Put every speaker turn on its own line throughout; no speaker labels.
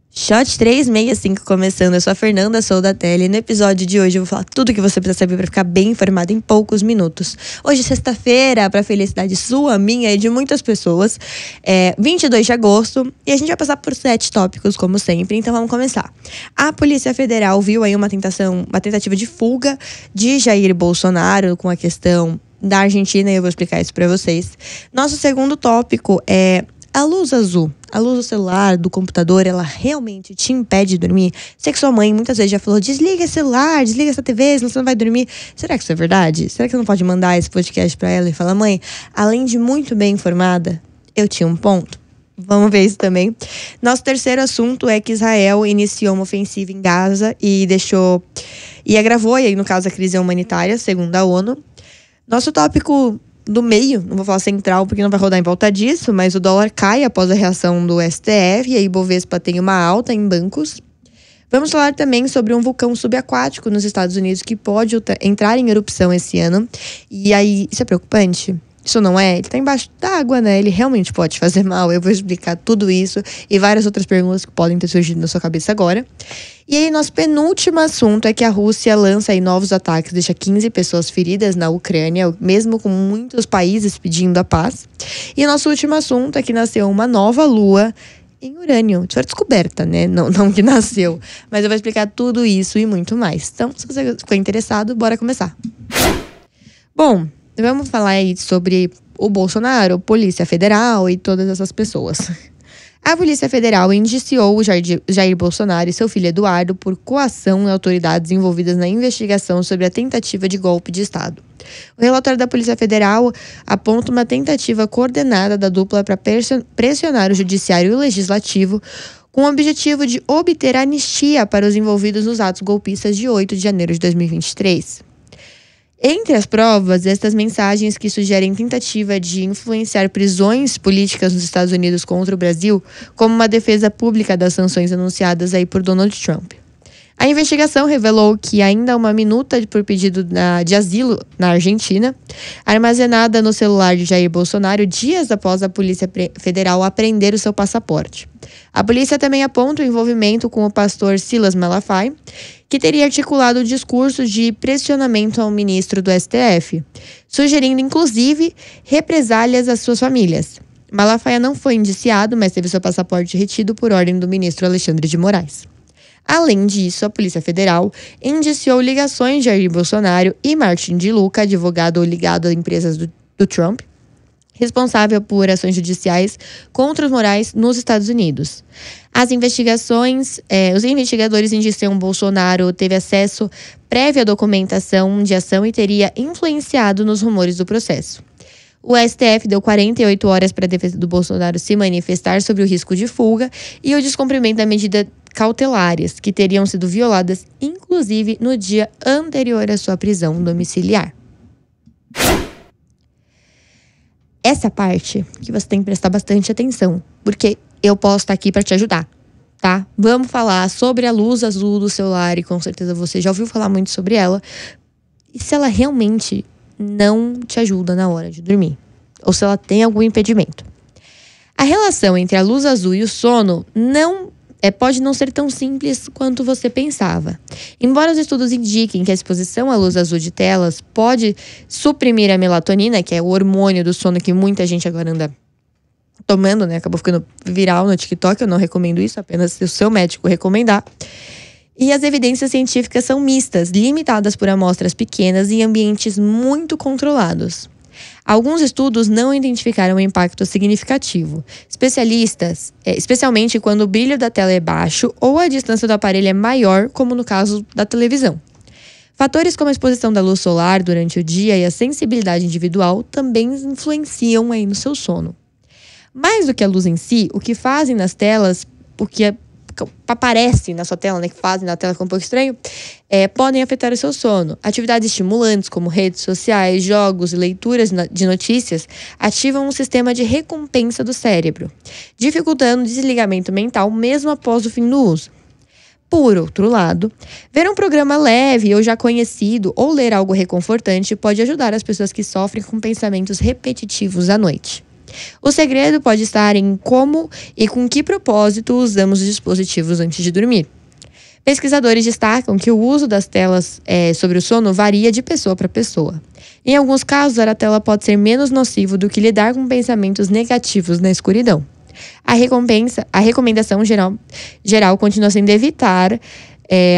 Shot 365 começando, eu sou a Fernanda, sou da Tele e no episódio de hoje eu vou falar tudo o que você precisa saber para ficar bem informado em poucos minutos. Hoje, sexta-feira, para felicidade sua, minha e de muitas pessoas, 22 de agosto, e a gente vai passar por 7 tópicos, como sempre, então vamos começar. A Polícia Federal viu aí uma tentativa de fuga de Jair Bolsonaro com a questão da Argentina, e eu vou explicar isso para vocês. Nosso segundo tópico é a luz azul. A luz do celular, do computador, ela realmente te impede de dormir? Sei que sua mãe muitas vezes já falou, desliga esse celular, desliga essa TV, senão você não vai dormir. Será que isso é verdade? Será que você não pode mandar esse podcast pra ela e falar, mãe, além de muito bem informada, eu tinha um ponto? Vamos ver isso também. Nosso terceiro assunto é que Israel iniciou uma ofensiva em Gaza e agravou, e aí no caso, a crise humanitária, segundo a ONU. Nosso tópico do meio, não vou falar central porque não vai rodar em volta disso, mas o dólar cai após a reação do STF e a Ibovespa tem uma alta em bancos. Vamos falar também sobre um vulcão subaquático nos Estados Unidos que pode entrar em erupção esse ano. E aí, isso é preocupante? Isso não é? Ele está embaixo d'água, né? Ele realmente pode fazer mal. Eu vou explicar tudo isso e várias outras perguntas que podem ter surgido na sua cabeça agora. E aí, nosso penúltimo assunto é que a Rússia lança aí novos ataques, deixa 15 pessoas feridas na Ucrânia, mesmo com muitos países pedindo a paz. E o nosso último assunto é que nasceu uma nova lua em Urânio. Isso foi descoberta, né? Não que nasceu. Mas eu vou explicar tudo isso e muito mais. Então, se você ficou interessado, bora começar. Bom, vamos falar aí sobre o Bolsonaro, Polícia Federal e todas essas pessoas. A Polícia Federal indiciou o Jair Bolsonaro e seu filho Eduardo por coação a autoridades envolvidas na investigação sobre a tentativa de golpe de Estado. O relatório da Polícia Federal aponta uma tentativa coordenada da dupla para pressionar o Judiciário e o Legislativo com o objetivo de obter anistia para os envolvidos nos atos golpistas de 8 de janeiro de 2023. Entre as provas, estas mensagens que sugerem tentativa de influenciar prisões políticas nos Estados Unidos contra o Brasil, como uma defesa pública das sanções anunciadas aí por Donald Trump. A investigação revelou que ainda uma minuta por pedido de asilo na Argentina, armazenada no celular de Jair Bolsonaro dias após a Polícia Federal apreender o seu passaporte. A polícia também aponta o envolvimento com o pastor Silas Malafaia, que teria articulado discursos de pressionamento ao ministro do STF, sugerindo, inclusive, represálias às suas famílias. Malafaia não foi indiciado, mas teve seu passaporte retido por ordem do ministro Alexandre de Moraes. Além disso, a Polícia Federal indiciou ligações de Jair Bolsonaro e Martin de Luca, advogado ligado a empresas do Trump, responsável por ações judiciais contra os Moraes nos Estados Unidos. Os investigadores indiciam que Bolsonaro teve acesso prévio à documentação de ação e teria influenciado nos rumores do processo. O STF deu 48 horas para a defesa do Bolsonaro se manifestar sobre o risco de fuga e o descumprimento da medida cautelares, que teriam sido violadas, inclusive no dia anterior à sua prisão domiciliar. Essa parte que você tem que prestar bastante atenção, porque eu posso estar aqui para te ajudar, tá? Vamos falar sobre a luz azul do celular e com certeza você já ouviu falar muito sobre ela. E se ela realmente não te ajuda na hora de dormir, ou se ela tem algum impedimento. A relação entre a luz azul e o sono pode não ser tão simples quanto você pensava. Embora os estudos indiquem que a exposição à luz azul de telas pode suprimir a melatonina, que é o hormônio do sono que muita gente agora anda tomando, né? Acabou ficando viral no TikTok, eu não recomendo isso, apenas se o seu médico recomendar. E as evidências científicas são mistas, limitadas por amostras pequenas e ambientes muito controlados. Alguns estudos não identificaram um impacto significativo. Especialmente quando o brilho da tela é baixo ou a distância do aparelho é maior, como no caso da televisão. Fatores como a exposição da luz solar durante o dia e a sensibilidade individual também influenciam aí no seu sono. Mais do que a luz em si, o que fazem nas telas, o que aparece na sua tela, né, que fazem na tela que é um pouco estranho, podem afetar o seu sono. Atividades estimulantes, como redes sociais, jogos e leituras de notícias, ativam um sistema de recompensa do cérebro, dificultando o desligamento mental mesmo após o fim do uso. Por outro lado, ver um programa leve ou já conhecido ou ler algo reconfortante pode ajudar as pessoas que sofrem com pensamentos repetitivos à noite. O segredo pode estar em como e com que propósito usamos os dispositivos antes de dormir. Pesquisadores destacam que o uso das telas sobre o sono varia de pessoa para pessoa. Em alguns casos, a tela pode ser menos nocivo do que lidar com pensamentos negativos na escuridão. A recomendação geral continua sendo evitar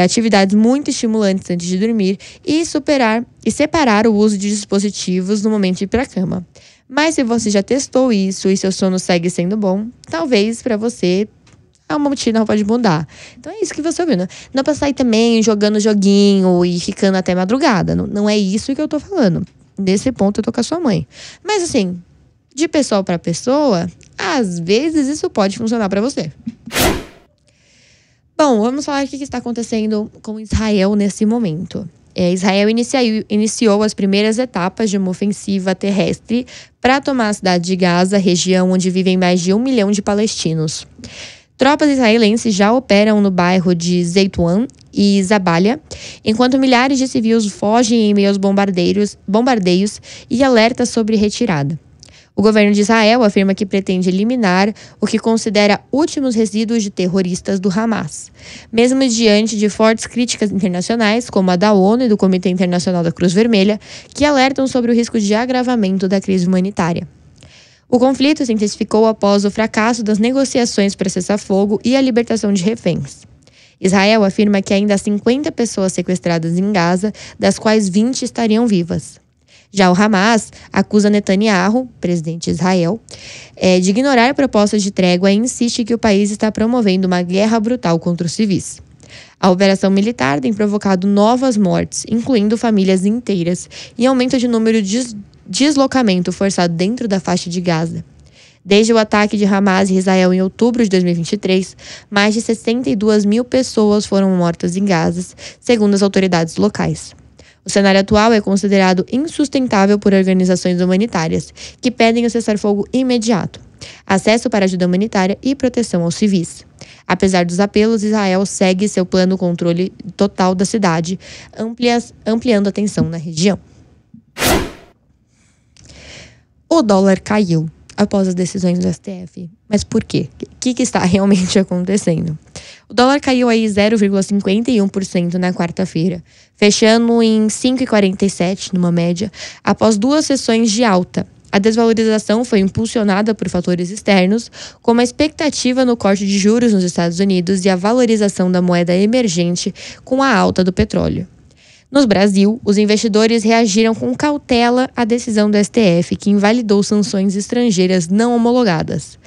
atividades muito estimulantes antes de dormir e separar o uso de dispositivos no momento de ir para a cama. Mas se você já testou isso e seu sono segue sendo bom, talvez para você a uma rotina pode mudar. Então é isso que você ouviu, né? Não é pra sair também jogando joguinho e ficando até madrugada. Não é isso que eu tô falando. Nesse ponto eu tô com a sua mãe. Mas assim, de pessoa para pessoa, às vezes isso pode funcionar para você. Bom, vamos falar o que está acontecendo com Israel nesse momento. Israel iniciou as primeiras etapas de uma ofensiva terrestre para tomar a cidade de Gaza, região onde vivem mais de 1 milhão de palestinos. Tropas israelenses já operam no bairro de Zeituan e Zabalha, enquanto milhares de civis fogem em meio aos bombardeios e alerta sobre retirada. O governo de Israel afirma que pretende eliminar o que considera últimos resíduos de terroristas do Hamas, mesmo diante de fortes críticas internacionais, como a da ONU e do Comitê Internacional da Cruz Vermelha, que alertam sobre o risco de agravamento da crise humanitária. O conflito se intensificou após o fracasso das negociações para cessar-fogo e a libertação de reféns. Israel afirma que ainda há 50 pessoas sequestradas em Gaza, das quais 20 estariam vivas. Já o Hamas acusa Netanyahu, presidente de Israel, de ignorar propostas de trégua e insiste que o país está promovendo uma guerra brutal contra os civis. A operação militar tem provocado novas mortes, incluindo famílias inteiras, e aumento de número de deslocamento forçado dentro da faixa de Gaza. Desde o ataque de Hamas e Israel em outubro de 2023, mais de 62 mil pessoas foram mortas em Gaza, segundo as autoridades locais. O cenário atual é considerado insustentável por organizações humanitárias, que pedem o cessar-fogo imediato, acesso para ajuda humanitária e proteção aos civis. Apesar dos apelos, Israel segue seu plano de controle total da cidade, ampliando a tensão na região. O dólar caiu após as decisões do STF. Mas por quê? O que está realmente acontecendo? O dólar caiu aí 0,51% na quarta-feira, fechando em 5,47 numa média, após 2 sessões de alta. A desvalorização foi impulsionada por fatores externos, como a expectativa no corte de juros nos Estados Unidos e a valorização da moeda emergente com a alta do petróleo. No Brasil, os investidores reagiram com cautela à decisão do STF, que invalidou sanções estrangeiras não homologadas,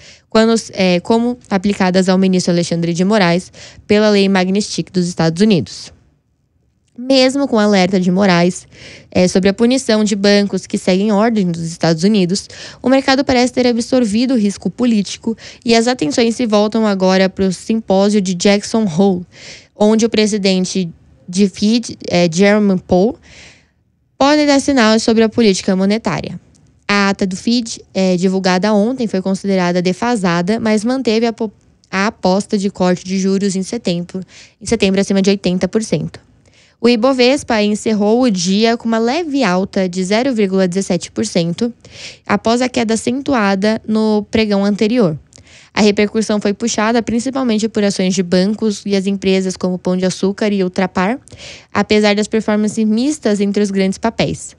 como aplicadas ao ministro Alexandre de Moraes pela Lei Magnitsky dos Estados Unidos. Mesmo com o alerta de Moraes sobre a punição de bancos que seguem ordem dos Estados Unidos, o mercado parece ter absorvido o risco político e as atenções se voltam agora para o simpósio de Jackson Hole, onde o presidente de FED, Jerome Powell, pode dar sinais sobre a política monetária. A ata do FED, divulgada ontem, foi considerada defasada, mas manteve a aposta de corte de juros em setembro acima de 80%. O Ibovespa encerrou o dia com uma leve alta de 0,17%, após a queda acentuada no pregão anterior. A repercussão foi puxada principalmente por ações de bancos e as empresas como Pão de Açúcar e Ultrapar, apesar das performances mistas entre os grandes papéis.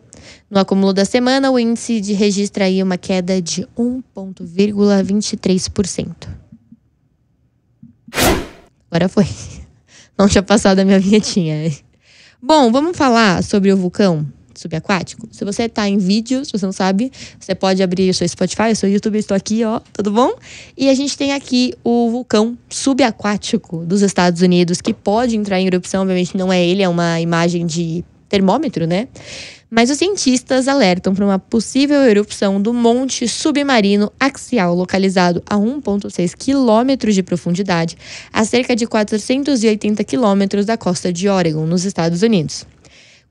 No acúmulo da semana, o índice registra aí uma queda de 1,23%. Agora foi. Não tinha passado a minha vinhetinha. Bom, vamos falar sobre o vulcão subaquático. Se você tá em vídeo, se você não sabe, você pode abrir o seu Spotify, o seu YouTube, eu estou aqui, ó, tudo bom? E a gente tem aqui o vulcão subaquático dos Estados Unidos, que pode entrar em erupção, obviamente não é ele, é uma imagem de termômetro, né? Mas os cientistas alertam para uma possível erupção do monte submarino axial, localizado a 1,6 quilômetros de profundidade, a cerca de 480 quilômetros da costa de Oregon, nos Estados Unidos.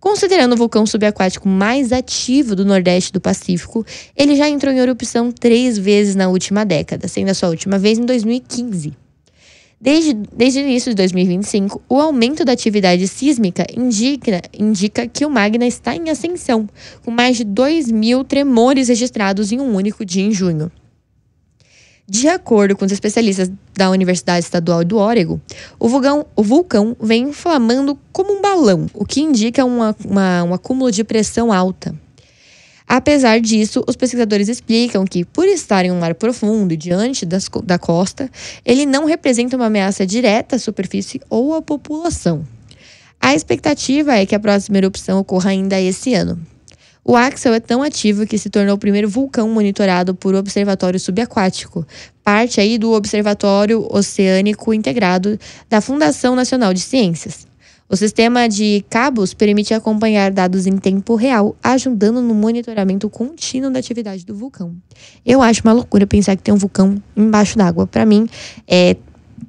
Considerando o vulcão subaquático mais ativo do Nordeste do Pacífico, ele já entrou em erupção 3 vezes na última década, sendo a sua última vez em 2015. Desde o início de 2025, o aumento da atividade sísmica indica que o magma está em ascensão, com mais de 2.000 tremores registrados em um único dia em junho. De acordo com os especialistas da Universidade Estadual do Oregon, o vulcão vem inflamando como um balão, o que indica um acúmulo de pressão alta. Apesar disso, os pesquisadores explicam que, por estar em um mar profundo e diante da costa, ele não representa uma ameaça direta à superfície ou à população. A expectativa é que a próxima erupção ocorra ainda esse ano. O Axel é tão ativo que se tornou o primeiro vulcão monitorado por observatório subaquático, parte aí do Observatório Oceânico Integrado da Fundação Nacional de Ciências. O sistema de cabos permite acompanhar dados em tempo real, ajudando no monitoramento contínuo da atividade do vulcão. Eu acho uma loucura pensar que tem um vulcão embaixo d'água. Para mim, é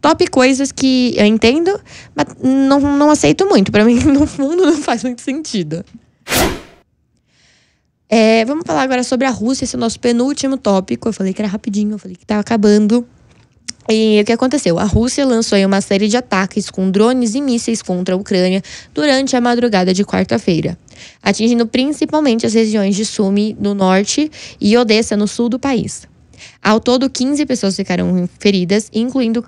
top coisas que eu entendo, mas não aceito muito. Para mim, no fundo, não faz muito sentido. Vamos falar agora sobre a Rússia, esse é o nosso penúltimo tópico. Eu falei que era rapidinho, eu falei que estava acabando. E o que aconteceu? A Rússia lançou uma série de ataques com drones e mísseis contra a Ucrânia durante a madrugada de quarta-feira, atingindo principalmente as regiões de Sumy, no norte, e Odessa, no sul do país. Ao todo, 15 pessoas ficaram feridas, incluindo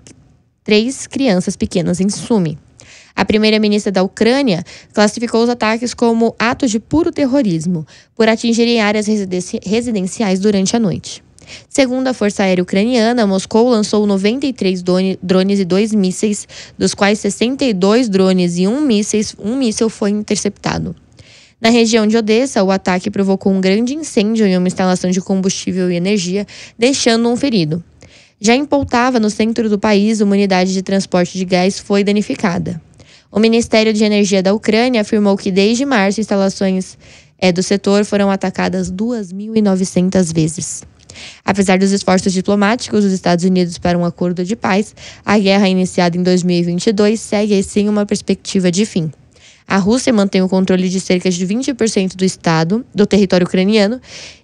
3 crianças pequenas em Sumy. A primeira-ministra da Ucrânia classificou os ataques como atos de puro terrorismo, por atingirem áreas residenciais durante a noite. Segundo a Força Aérea Ucraniana, Moscou lançou 93 drones e 2 mísseis, dos quais 62 drones e um míssil foi interceptado. Na região de Odessa, o ataque provocou um grande incêndio em uma instalação de combustível e energia, deixando um ferido. Já em Poltava, no centro do país, uma unidade de transporte de gás foi danificada. O Ministério de Energia da Ucrânia afirmou que desde março instalações do setor foram atacadas 2.900 vezes. Apesar dos esforços diplomáticos dos Estados Unidos para um acordo de paz, a guerra iniciada em 2022 segue sem uma perspectiva de fim. A Rússia mantém o controle de cerca de 20% do território ucraniano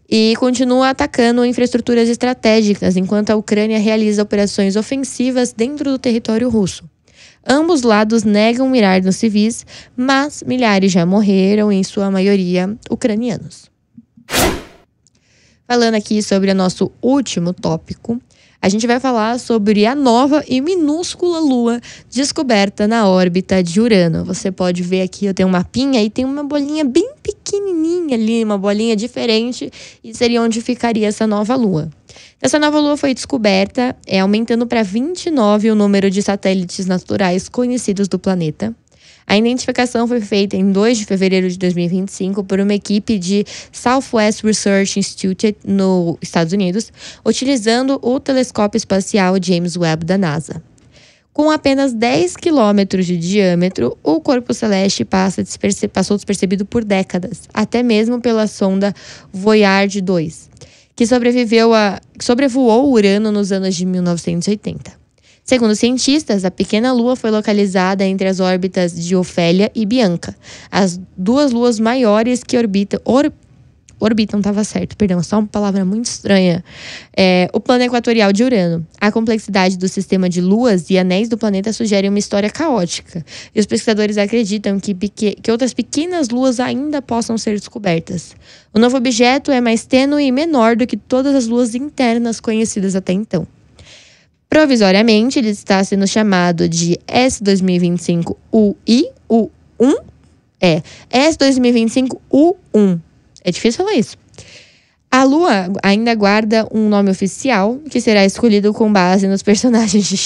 e continua atacando infraestruturas estratégicas, enquanto a Ucrânia realiza operações ofensivas dentro do território russo. Ambos lados negam mirar nos civis, mas milhares já morreram, em sua maioria ucranianos. Falando aqui sobre o nosso último tópico, a gente vai falar sobre a nova e minúscula lua descoberta na órbita de Urano. Você pode ver aqui, eu tenho um mapinha e tem uma bolinha bem pequenininha ali, uma bolinha diferente, e seria onde ficaria essa nova lua. Essa nova lua foi descoberta, aumentando para 29 o número de satélites naturais conhecidos do planeta. A identificação foi feita em 2 de fevereiro de 2025 por uma equipe de Southwest Research Institute, nos Estados Unidos, utilizando o telescópio espacial James Webb da NASA. Com apenas 10 quilômetros de diâmetro, o corpo celeste passou despercebido por décadas, até mesmo pela sonda Voyager 2, que sobrevoou Urano nos anos de 1980. Segundo cientistas, a pequena lua foi localizada entre as órbitas de Ofélia e Bianca, as 2 luas maiores que orbitam, estava certo, perdão, só uma palavra muito estranha, o plano equatorial de Urano. A complexidade do sistema de luas e anéis do planeta sugere uma história caótica, e os pesquisadores acreditam que outras pequenas luas ainda possam ser descobertas. O novo objeto é mais tênue e menor do que todas as luas internas conhecidas até então. Provisoriamente, ele está sendo chamado de S2025-UI-U1. S2025-U1. É difícil falar isso. A Lua ainda guarda um nome oficial, que será escolhido com base nos personagens de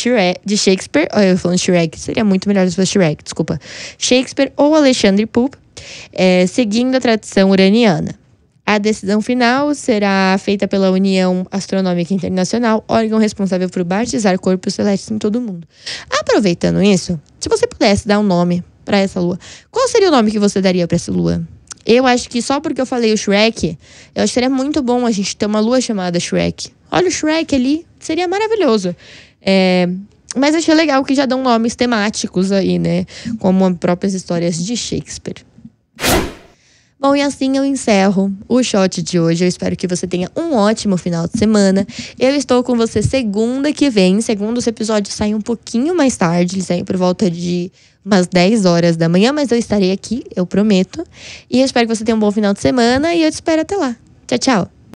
Shakespeare. Olha, eu falando Shrek, seria muito melhor se fosse Shrek, desculpa. Shakespeare ou Alexandre Pope, seguindo a tradição uraniana. A decisão final será feita pela União Astronômica Internacional, órgão responsável por batizar corpos celestes em todo o mundo. Aproveitando isso, se você pudesse dar um nome para essa lua, qual seria o nome que você daria para essa lua? Eu acho que só porque eu falei o Shrek, eu acho que seria muito bom a gente ter uma lua chamada Shrek. Olha o Shrek ali, seria maravilhoso. Mas achei legal que já dão nomes temáticos aí, né? Como as próprias histórias de Shakespeare. Bom, e assim eu encerro o shot de hoje. Eu espero que você tenha um ótimo final de semana. Eu estou com você segunda que vem. Segunda, os episódios saem um pouquinho mais tarde. Eles saem por volta de umas 10 horas da manhã. Mas eu estarei aqui, eu prometo. E eu espero que você tenha um bom final de semana. E eu te espero até lá. Tchau, tchau.